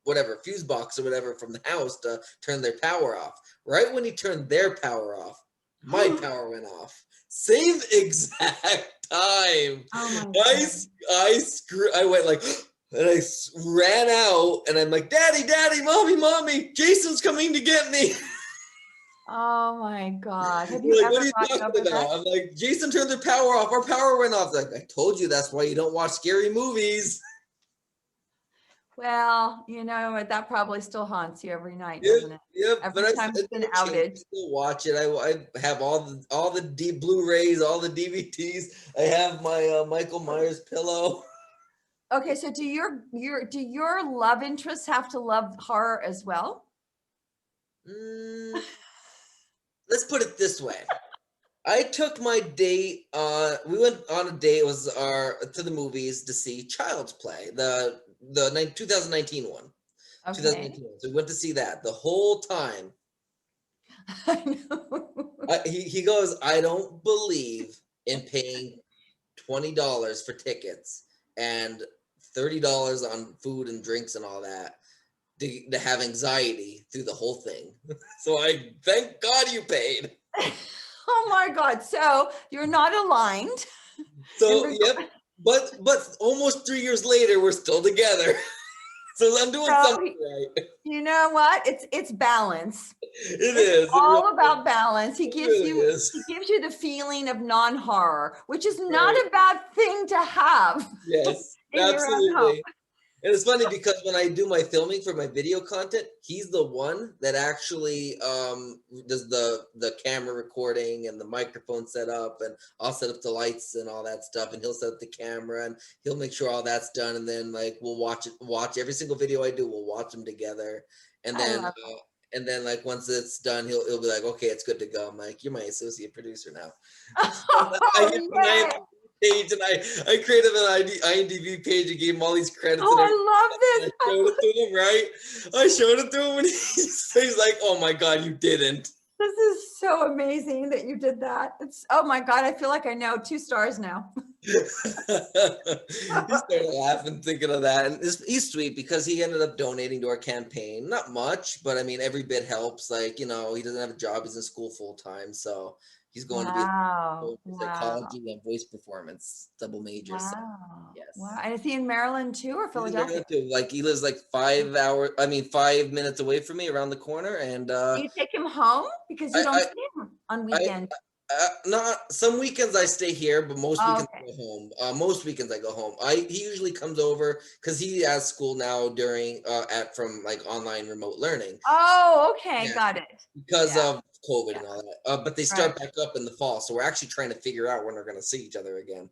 whatever fuse box or whatever from the house to turn their power off. Right when he turned their power off, my power went off. Same exact time. Oh I went like, and I ran out, and I'm like, Daddy, Mommy, Jason's coming to get me. Oh my God. Have you like, ever what are you talking about? I'm like, Jason turned their power off. Our power went off. Like, I told you that's why you don't watch scary movies. Well, that probably still haunts you every night, doesn't it? Yep. Every time it's been outed. I still watch it. I have all the Blu-rays, all the DVDs. I have my Michael Myers pillow. Okay, so do your love interests have to love horror as well? Let's put it this way. I took my date. We went on a date. It was to the movies to see Child's Play, the 2019 one. Okay. 2019 one. So we went to see that the whole time. I know. He goes, I don't believe in paying $20 for tickets and $30 on food and drinks and all that to have anxiety through the whole thing. So I thank God you paid. Oh my God. So you're not aligned. So yep, but almost 3 years later, we're still together. So I'm doing So something right. you know what? It's balance. It It's is. It really all is. about balance. It really is. He gives you the feeling of non-horror, which is not Right. a bad thing to have Yes, in your own home. absolutely. And it's funny because when I do my filming for my video content, he's the one that actually does the camera recording and the microphone setup, and I'll set up the lights and all that stuff, and he'll set up the camera and he'll make sure all that's done, and then like we'll watch every single video I do, we'll watch them together, and I then love like once it's done, he'll be like, okay, it's good to go. I'm like, you're my associate producer now. I Oh, get my yeah. page, and I created an IMDb page and gave him all these credits and Oh, everything. I love I this. showed it to him, right? I showed it to him, and he's like, "Oh my God, you didn't." This is so amazing that you did that. It's, oh my God, I feel like I know 2 stars now. He started laughing, thinking of that, and he's sweet because he ended up donating to our campaign. Not much, but I mean, every bit helps. Like, he doesn't have a job; he's in school full time, so he's going to be Wow. for Wow. psychology and voice performance, double major. So, Wow. Wow. yes. And is he in Maryland too, or He's in Philadelphia? Maryland too. Like, he lives like 5 minutes away from me, around the corner, and Do you take him home? Because you I don't see him on I weekends. not some weekends I stay here, but most Oh, weekends I okay. go home. Most weekends I go home. He usually comes over because he has school now during at from like online remote learning. Oh, okay. Yeah, Got it. because Yeah. of COVID Yeah. and all that. But they Right. start back up in the fall, so we're actually trying to figure out when we're going to see each other again.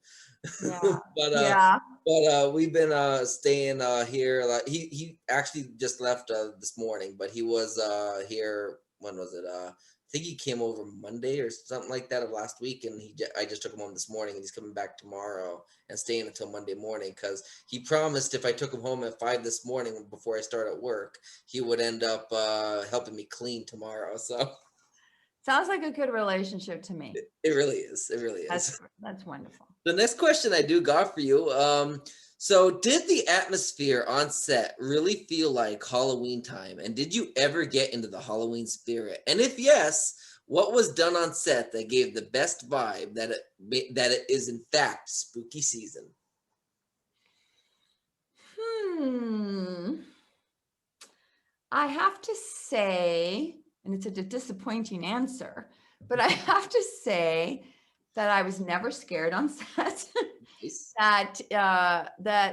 Yeah. but Yeah. we've been staying here. Like, he actually just left this morning, but he was here. When was it? I think he came over Monday or something like that of last week, and I just took him home this morning, and he's coming back tomorrow and staying until Monday morning because he promised if I took him home at 5 this morning before I start at work, he would end up helping me clean tomorrow. So Sounds like a good relationship to me. it really is. It really That's is. that's wonderful. The next question I do got for you. So did the atmosphere on set really feel like Halloween time? And did you ever get into the Halloween spirit? And if yes, what was done on set that gave the best vibe that it is in fact spooky season? I have to say, and it's a disappointing answer, but I have to say that I was never scared on set. Nice. That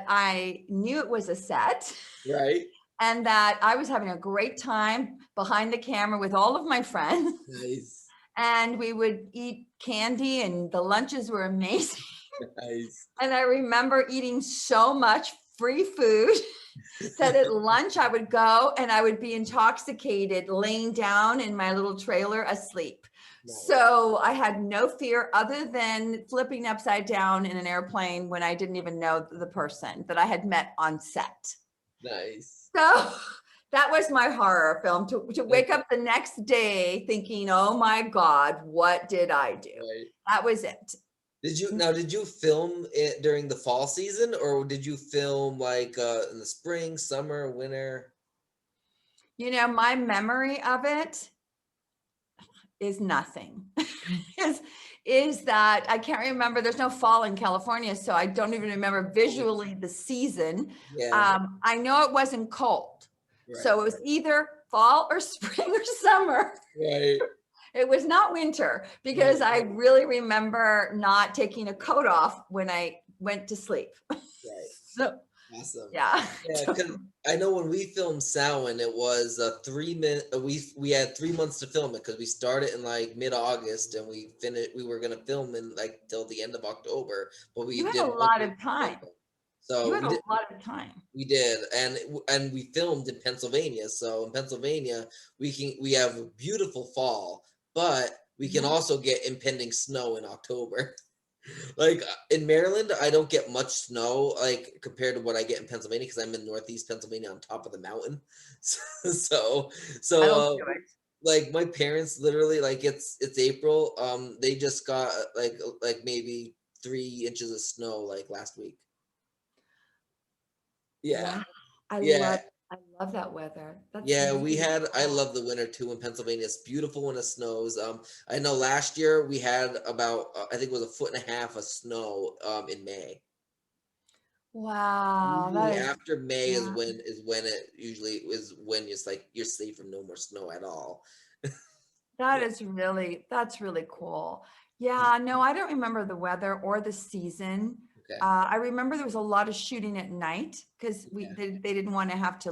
I knew it was a set, Right. and that I was having a great time behind the camera with all of my friends, Nice. and we would eat candy, and the lunches were amazing. Nice. And I remember eating so much free food that at lunch I would go and I would be intoxicated laying down in my little trailer asleep. Nice. So I had no fear other than flipping upside down in an airplane when I didn't even know the person that I had met on set. Nice. So that was my horror film, to wake up the next day thinking, oh my God, what did I do? Right. That was it. Did you film it during the fall season, or did you film like in the spring, summer, winter? My memory of it is nothing. is that I can't remember. There's no fall in California, so I don't even remember visually the season. Yeah. I know it wasn't cold. Right. So it was either fall or spring or summer. Right. It was not winter, because I really remember not taking a coat off when I went to sleep. Right. So Awesome. yeah. Yeah, because I know when we filmed Samhain, it was 3 minutes. We had 3 months to film it because we started in like mid-August and we finished. We were gonna film in like till the end of October, but we You had did a 1 lot week of time. So You had we a did. lot of time. We did, and we filmed in Pennsylvania. So in Pennsylvania, we have a beautiful fall, but we can also get impending snow in October. Like in Maryland, I don't get much snow like compared to what I get in Pennsylvania because I'm in Northeast Pennsylvania on top of the mountain. So That'll do it. like my parents literally, like it's April. They just got like maybe 3 inches of snow like last week. Yeah. Wow. I Yeah. love I love that weather. That's Yeah, really I cool. love the winter too in Pennsylvania. It's beautiful when it snows. I know last year we had about, I think it was a foot and a half of snow, in May. Wow, Usually that is, after May yeah, is when it's like you're safe from no more snow at all. that is really, that's really cool. Yeah, no, I don't remember the weather or the season. Okay. I remember there was a lot of shooting at night because Yeah. they didn't want to have to,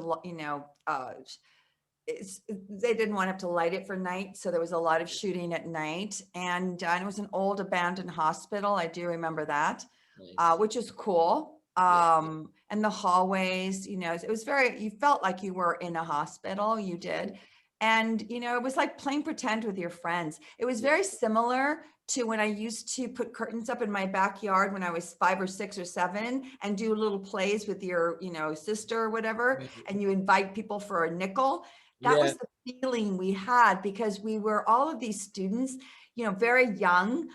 they didn't want to have to light it for night. So there was a lot of shooting at night, and it was an old abandoned hospital. I do remember that, Nice. which is cool. Yeah. And the hallways, it was very, you felt like you were in a hospital, you did. And, it was like playing pretend with your friends. It was Yeah. very similar to when I used to put curtains up in my backyard when I was 5 or 6 or 7 and do little plays with your, sister or whatever, and you invite people for a nickel. That Yeah. was the feeling we had because we were all of these students, very young,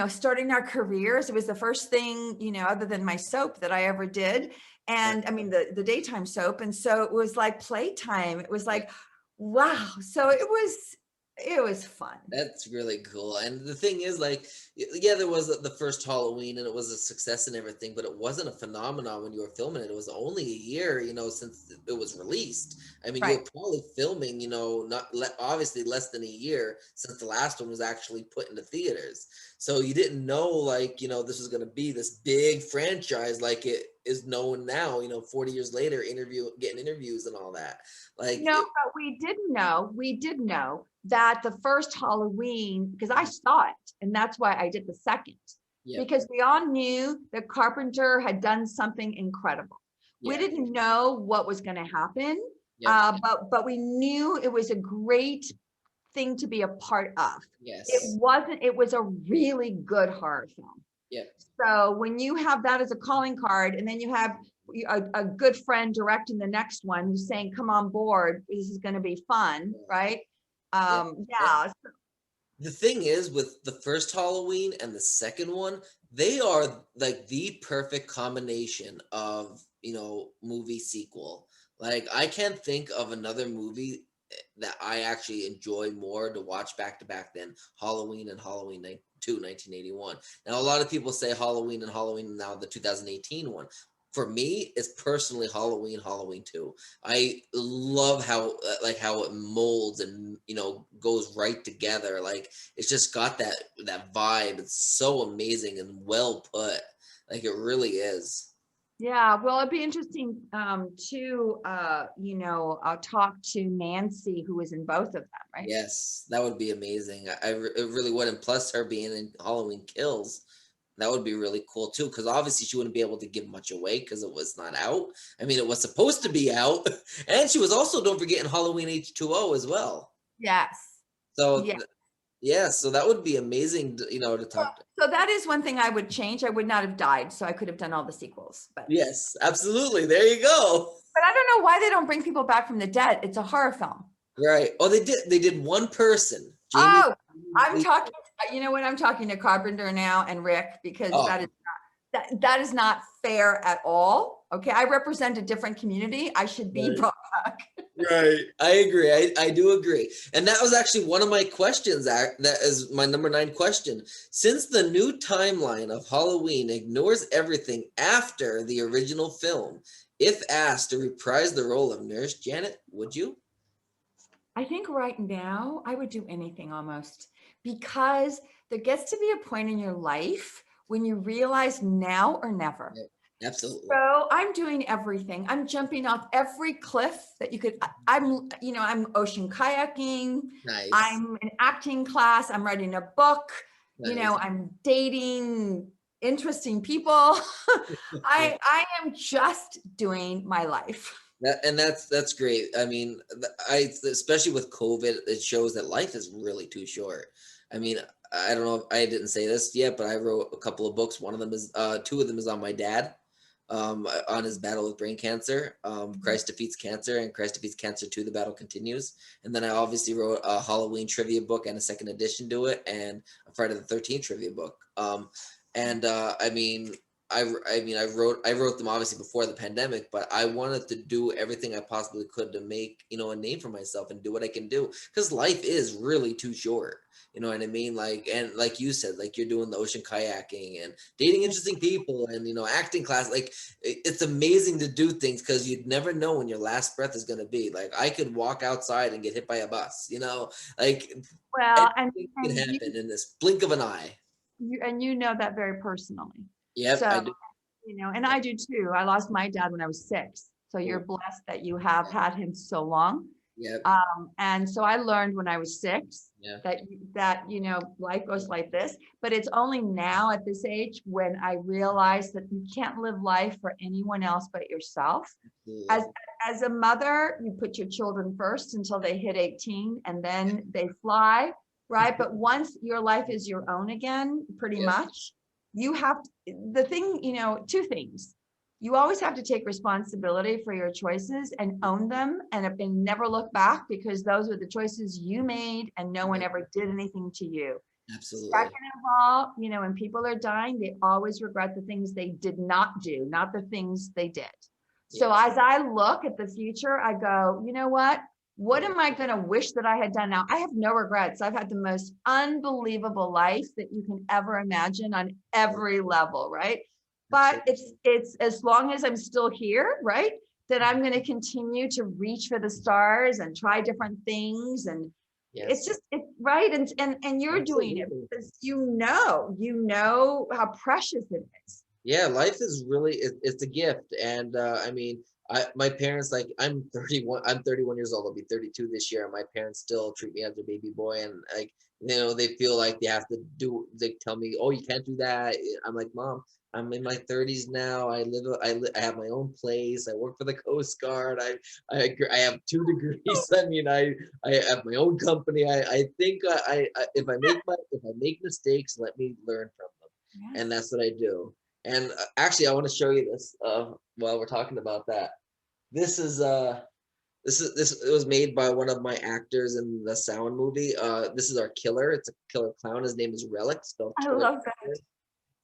starting our careers. It was the first thing, other than my soap that I ever did. Right. And I mean, the daytime soap. And so it was like playtime. It was Yeah. like, wow. So it was fun. That's really cool. And the thing is, like, yeah, there was the first Halloween and it was a success and everything, but it wasn't a phenomenon when you were filming it. It was only a year, since it was released. I mean, you Right. were probably filming, not obviously less than a year since the last one was actually put into theaters. So you didn't know, like, this was going to be this big franchise like it is known now, 40 years later, getting interviews and all that. Like, No, but we did know that the first Halloween, because I saw it, and that's why I did the second, yep, because we all knew that Carpenter had done something incredible. We yeah, didn't know what was going to happen, yep, but we knew it was a great thing to be a part of. yes, It was a really good horror film. yep. So when you have that as a calling card, and then you have a good friend directing the next one who's saying, "Come on board, this is going to be fun," right? Yeah. Yeah, The thing is, with the first Halloween and the second one, they are like the perfect combination of, movie sequel. Like, I can't think of another movie that I actually enjoy more to watch back to back than Halloween and Halloween 2, 1981. Now, a lot of people say Halloween and Halloween now the 2018 one. For me, it's personally Halloween 2. I love how it molds and goes right together. Like, it's just got that vibe. It's so amazing and well put. Like, it really is. yeah. Well, it'd be interesting to I'll talk to Nancy, who was in both of them, right? Yes, that would be amazing. It really would. And plus her being in Halloween Kills, that would be really cool too. Because obviously she wouldn't be able to give much away because it was not out. I mean, it was supposed to be out, and she was also, don't forget, in Halloween H2O as well. Yes. So Yeah. yeah, so that would be amazing, to talk. So that is one thing I would change. I would not have died, so I could have done all the sequels. But Yes, absolutely. There you go. I don't know why they don't bring people back from the dead. It's a horror film. Right. Oh, they did. They did one person, Jamie. Oh, I'm talking, you know what? I'm talking to Carpenter now and Rick, because Oh, that is not fair at all. Okay. I represent a different community. I should be right. brought back. Right. I agree. I do agree. And that was actually one of my questions. That is my number 9 question. Since the new timeline of Halloween ignores everything after the original film, if asked to reprise the role of Nurse Janet, would you? I think right now I would do anything almost, because there gets to be a point in your life when you realize now or never. Yep, absolutely. So I'm doing everything. I'm jumping off every cliff that you could. I'm ocean kayaking. Nice. I'm in acting class. I'm writing a book. Nice. I'm dating interesting people. Yeah. I am just doing my life. That's great. I mean, I especially with COVID, it shows that life is really too short. I mean, I don't know if I didn't say this yet, but I wrote a couple of books. One of them is 2 of them is on my dad, on his battle with brain cancer. Christ Defeats Cancer and Christ Defeats Cancer 2, The Battle Continues. And then I obviously wrote a Halloween trivia book and a second edition to it, and a Friday the 13th trivia book. I mean, I mean, I wrote them obviously before the pandemic, but I wanted to do everything I possibly could to make, a name for myself and do what I can do, because life is really too short. You know what I mean? Like, and like you said, like you're doing the ocean kayaking and dating interesting people and, acting class. Like it's amazing to do things because you'd never know when your last breath is going to be. Like I could walk outside and get hit by a bus, like Well, anything can and happen in this blink of an eye. you know that very personally. Yep, I So, do. and I do too. I lost my dad when I was 6. So you're blessed that you have had him so long. Yep. And so I learned when I was 6 Yeah. that life goes like this. But it's only now at this age when I realize that you can't live life for anyone else but yourself. Absolutely. As a mother, you put your children first until they hit 18, and then they fly, right? But once your life is your own again, pretty much, you have the thing, 2 things. You always have to take responsibility for your choices and own them and never look back, because those are the choices you made and no one ever did anything to you. Absolutely. Second of all, when people are dying, they always regret the things they did not do, not the things they did. So as I look at the future, I go, you know what? What am I going to wish that I had done now? I have no regrets. I've had the most unbelievable life that you can ever imagine on every level, right? But it's as long as I'm still here, right, that I'm going to continue to reach for the stars and try different things. And it's just right. And you're doing it because you know how precious it is. Yeah, life is really it's a gift. And I mean, my parents, like I'm 31 years old, I'll be 32 this year, and my parents still treat me as their baby boy, and like they feel like they tell me, oh, you can't do that. I'm like, Mom, I'm in my 30s now. I have my own place. I work for the Coast Guard. I have 2 degrees. I mean, I have my own company. I think if I make mistakes, let me learn from them. And that's what I do. And actually, I want to show you this while we're talking about that. This it was made by one of my actors in the Sound movie. This is our killer. It's a killer clown. His name is Relic, spelled I killer. love that.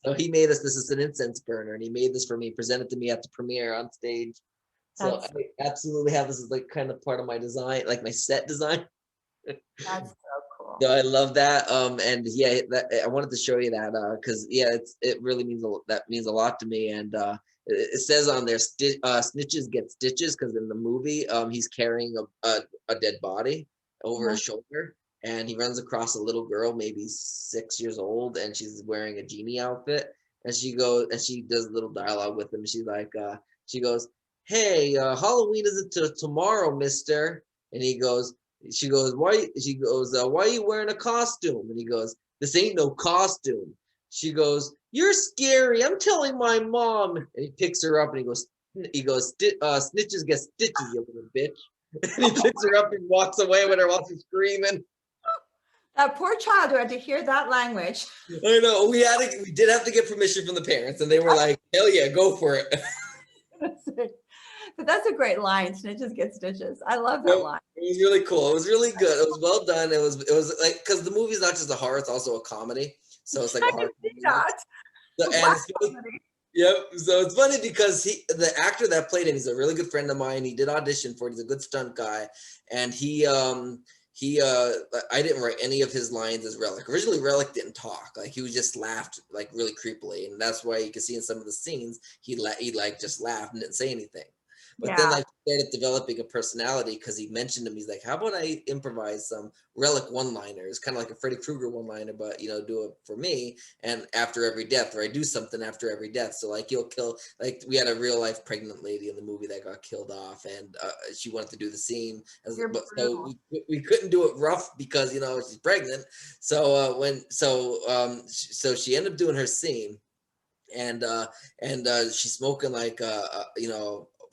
So he made us. This is an incense burner, and he made this for me. Presented to me at the premiere on stage. So I absolutely have this as like kind of part of my design, like my set design. That's so cool. So I love that. And yeah, I wanted to show you that because it really means that means a lot to me. And it says on there, snitches get stitches, because in the movie, he's carrying a dead body over his shoulder, and he runs across a little girl, maybe 6 years old, and she's wearing a genie outfit, and she does a little dialogue with him. She's like, she goes, "Hey, Halloween isn't tomorrow, mister," and she goes, why are you wearing a costume? And he goes, this ain't no costume. She goes, you're scary. I'm telling my mom. And he picks her up and he goes, snitches get stitches, you little bitch. And he picks her up and walks away with her while she's screaming. That poor child who had to hear that language. I know. We did have to get permission from the parents, and they were like, hell yeah, go for it. But that's a great line. Snitches get stitches. I love that line. It was really cool. It was really good. It was well done. It was like, because the movie's not just a horror; it's also a comedy. So it's like a horror. So, and it's funny, yep. So it's funny because the actor that played him, he's a really good friend of mine. He did audition for it. He's a good stunt guy, and I didn't write any of his lines as Relic. Originally, Relic didn't talk. Like he was just laughed like really creepily, and that's why you can see in some of the scenes he like just laughed and didn't say anything. But then I started developing a personality because he mentioned to me, he's like, how about I improvise some Relic one-liners, kind of like a Freddy Krueger one-liner, but, do it for me. And after every death, or I do something after every death. So like like we had a real life pregnant lady in the movie that got killed off, and she wanted to do the scene. So we couldn't do it rough because, she's pregnant. So so she ended up doing her scene, and she's smoking like,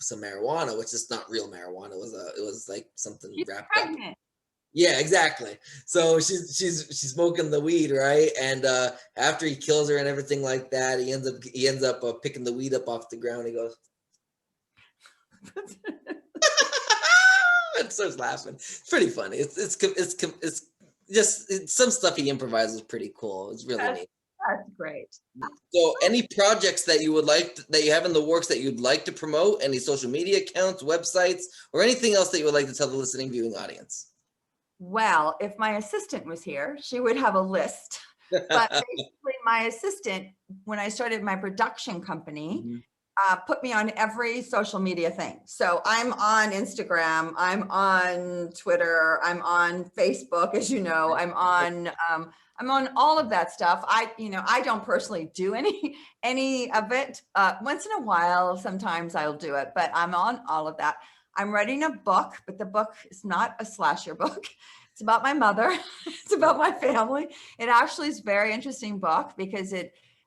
some marijuana, which is not real marijuana. It was like something wrapped up. Yeah, exactly. So she's smoking the weed, right? And after he kills her and everything like that, he ends up picking the weed up off the ground. He goes, and starts laughing. It's pretty funny. It's just some stuff he improvises pretty cool. It's really neat. That's great. So any projects that you would like that you have in the works that you'd like to promote, any social media accounts, websites, or anything else that you would like to tell the listening viewing audience? Well, if my assistant was here, she would have a list. But basically, my assistant, when I started my production company, Mhm. put me on every social media thing. So I'm on Instagram, I'm on Twitter, I'm on Facebook, as you know, I'm on all of that stuff. I don't personally do any of it. Once in a while, sometimes I'll do it, but I'm on all of that. I'm writing a book, but the book is not a slasher book. It's about my mother. It's about my family. It actually is a very interesting book because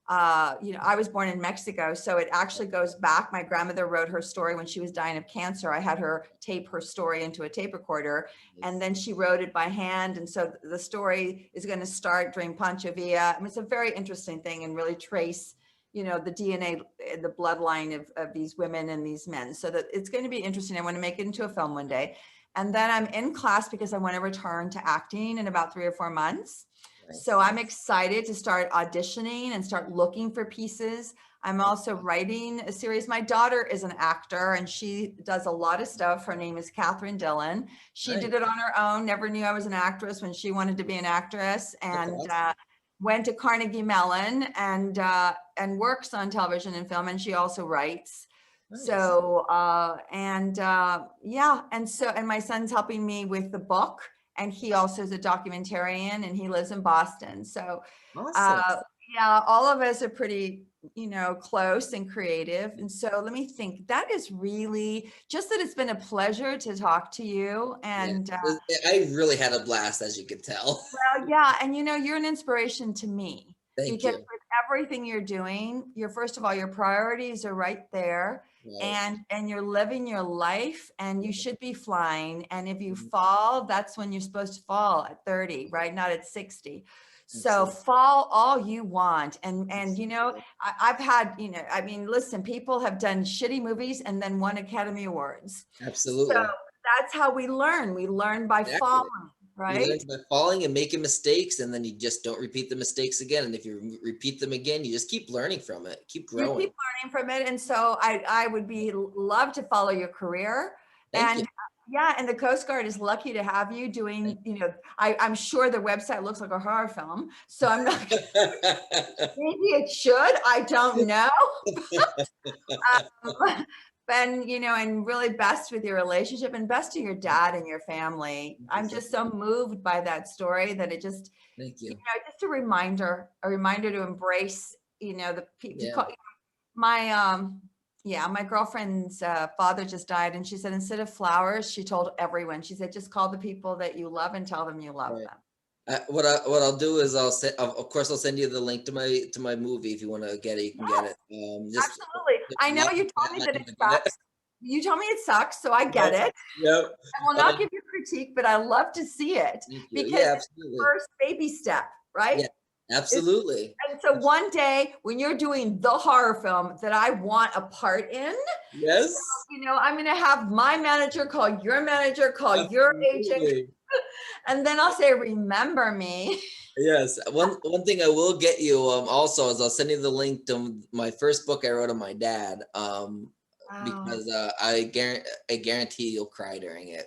I was born in Mexico, so it actually goes back. My grandmother wrote her story when she was dying of cancer. I had her tape her story into a tape recorder, and then she wrote it by hand. And so the story is going to start during Pancho Villa. I mean, it's a very interesting thing and really trace, the DNA, the bloodline of these women and these men. So that it's going to be interesting. I want to make it into a film one day. And then I'm in class because I want to return to acting in about 3 or 4 months. So I'm excited to start auditioning and start looking for pieces. I'm also writing a series. My daughter is an actor and she does a lot of stuff. Her name is Catherine Dillon. She did it on her own, never knew I was an actress when she wanted to be an actress, and went to Carnegie Mellon and works on television and film, and she also writes. Nice. So, and my son's helping me with the book, and he also is a documentarian, and he lives in Boston. So, Awesome. all of us are pretty, close and creative. And so let me think, that is really just that it's been a pleasure to talk to you. And, I really had a blast, as you can tell. well, yeah. And, you're an inspiration to me. Thank Because you. with everything you're doing, first of all, your priorities are right there. Right. And you're living your life, and you should be flying. And if you Mhm. fall, that's when you're supposed to fall, at 30, right? Not at 60. So Absolutely. fall all you want. And I've had, listen, people have done shitty movies and then won Academy Awards. So Absolutely. that's how we learn. We learn by Exactly. falling, You learn right? by falling and making mistakes, and then you just don't repeat the mistakes again. And if you repeat them again, you just keep learning from it, keep You growing. keep learning from it. And so I would love to follow your career. Thank you. And and the Coast Guard is lucky to have you doing, I'm sure the website looks like a horror film. So I'm not, maybe it should, I don't know. And really best with your relationship, and best to your dad and your family. I'm just so moved by that story that it just, Thank you. just a reminder to embrace, the people. Yeah. My girlfriend's father just died, and she said, instead of flowers, she told everyone, she said, just call the people that you love and tell them you love Right. them. What I'll do is I'll send you the link to my movie. If you want to get it, you can get it. Absolutely. I know you told me that it sucks. You told me it sucks, so I get it. Yep. I will not give you critique, but I love to see it because Yeah, it's the absolutely. first baby step, right? Yeah, absolutely. And so one day when you're doing the horror film that I want a part in, Yes. I'm going to have my manager call your manager, call your agent, and then I'll say, remember me. Yes. One thing I will get you also is I'll send you the link to my first book I wrote on my dad. Because I guarantee you'll cry during it.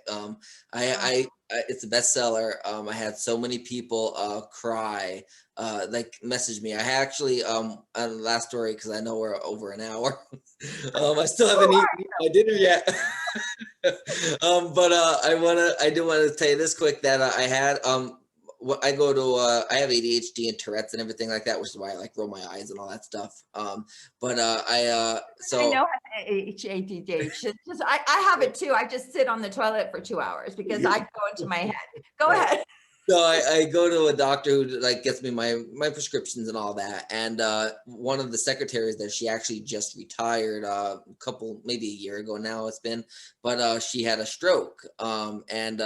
It's a bestseller. I had so many people cry, message me. I actually on the last story, because I know we're over an hour. I still haven't eaten my dinner yet. But I do want to tell you this quick that I had I go to I have ADHD and Tourette's and everything like that, which is why I roll my eyes and all that stuff. But I know ADHD. I have it too. I just sit on the toilet for 2 hours because I go into my head. Go ahead. So I go to a doctor who gets me my prescriptions and all that. And one of the secretaries there, she actually just retired maybe a year ago now it's been, but she had a stroke. And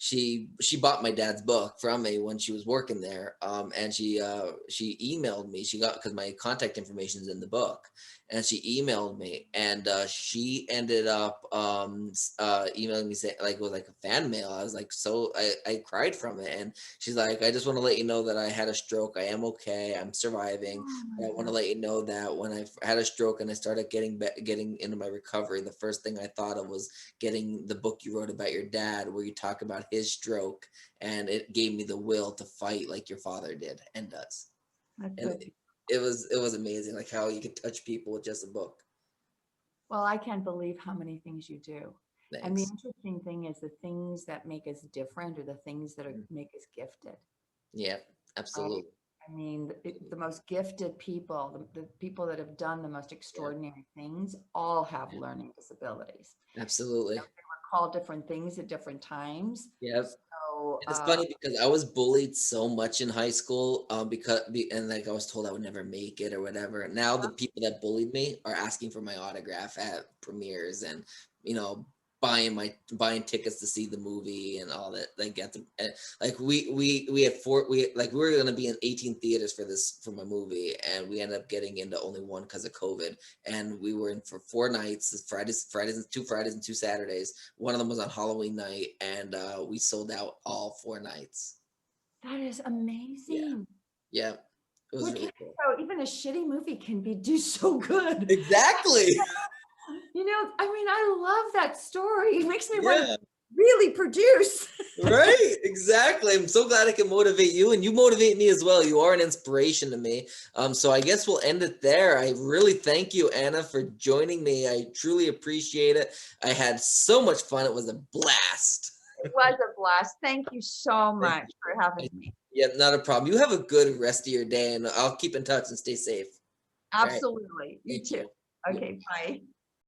she bought my dad's book from me when she was working there. And she emailed me. She got, because my contact information is in the book, and she emailed me, and she ended up emailing me saying, like, it was like a fan mail. I was like, so I cried from it, and she's like, I just want to let you know that I had a stroke. I am okay. I'm surviving. Oh I my want to God. let you know that when I had a stroke and I started getting into my recovery, the first thing I thought of was getting the book you wrote about your dad, where you talk about his stroke, and it gave me the will to fight like your father did and does. That's And so. it was amazing, like how you could touch people with just a book. Well, I can't believe how many things you do. And the Thanks. interesting thing is the things that make us different are the things that make us gifted, Yeah, right? absolutely. I mean, the most gifted people, the people that have done the most Yeah, extraordinary things, all have learning disabilities. absolutely. We're called different things at different times. Yeah. So, And it's funny because I was bullied so much in high school, and like I was told I would never make it or whatever. Now the people that bullied me are asking for my autograph at premieres, and you know buying tickets to see the movie and all that. Like like we had we were gonna be in 18 theaters for my movie, and we ended up getting into only one because of COVID. And we were in for 4 nights, Fridays, 2 Fridays and 2 Saturdays. One of them was on Halloween night, and we sold out all 4 nights. that is Yeah, amazing. yeah, it was Look really at cool. so even a shitty movie can do so good. Exactly. I mean, I love that story. It makes me want to Yeah. really produce. Right, exactly. I'm so glad I can motivate you, and you motivate me as well. You are an inspiration to me. So I guess we'll end it there. I really thank you, Anna, for joining me. I truly appreciate it. I had so much fun. It was a blast. It was a blast. Thank you so Thank much for you. having me. Yeah, not a problem. You have a good rest of your day, and I'll keep in touch and stay safe. All right. Absolutely. You Thank too. you. Okay, bye.